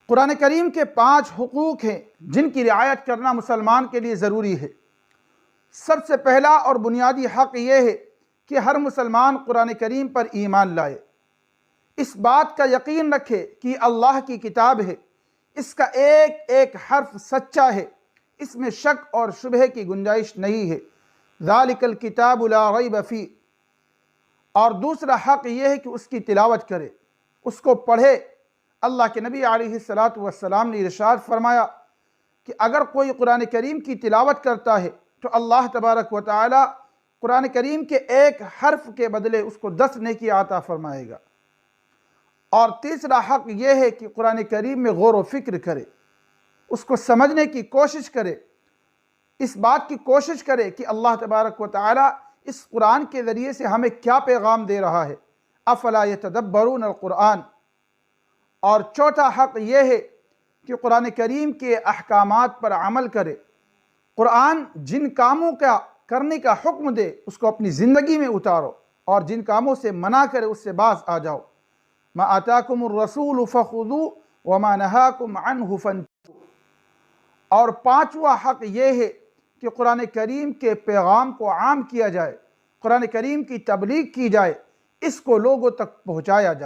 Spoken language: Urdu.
قرآن کریم کے 5 حقوق ہیں جن کی رعایت کرنا مسلمان کے لیے ضروری ہے۔ سب سے پہلا اور بنیادی حق یہ ہے کہ ہر مسلمان قرآن کریم پر ایمان لائے، اس بات کا یقین رکھے کہ اللہ کی کتاب ہے، اس کا ایک ایک حرف سچا ہے، اس میں شک اور شبہ کی گنجائش نہیں ہے۔ ذالک الکتاب لا ریب فیہ۔ اور دوسرا حق یہ ہے کہ اس کی تلاوت کرے، اس کو پڑھے۔ اللہ کے نبی علیہ السلام نے ارشاد فرمایا کہ اگر کوئی قرآن کریم کی تلاوت کرتا ہے تو اللہ تبارک و تعالی قرآن کریم کے ایک حرف کے بدلے اس کو 10 نیکی عطا فرمائے گا۔ اور تیسرا حق یہ ہے کہ قرآن کریم میں غور و فکر کرے، اس کو سمجھنے کی کوشش کرے، اس بات کی کوشش کرے کہ اللہ تبارک و تعالی اس قرآن کے ذریعے سے ہمیں کیا پیغام دے رہا ہے۔ افلا یتدبرون القرآن۔ اور چوتھا حق یہ ہے کہ قرآن کریم کے احکامات پر عمل کرے، قرآن جن کاموں کا کرنے کا حکم دے اس کو اپنی زندگی میں اتارو، اور جن کاموں سے منع کرے اس سے باز آ جاؤ۔ ما آتاکم الرسول فخذوہ وما نہاکم عنہ فانتہوا۔ اور پانچواں حق یہ ہے کہ قرآن کریم کے پیغام کو عام کیا جائے، قرآن کریم کی تبلیغ کی جائے، اس کو لوگوں تک پہنچایا جائے۔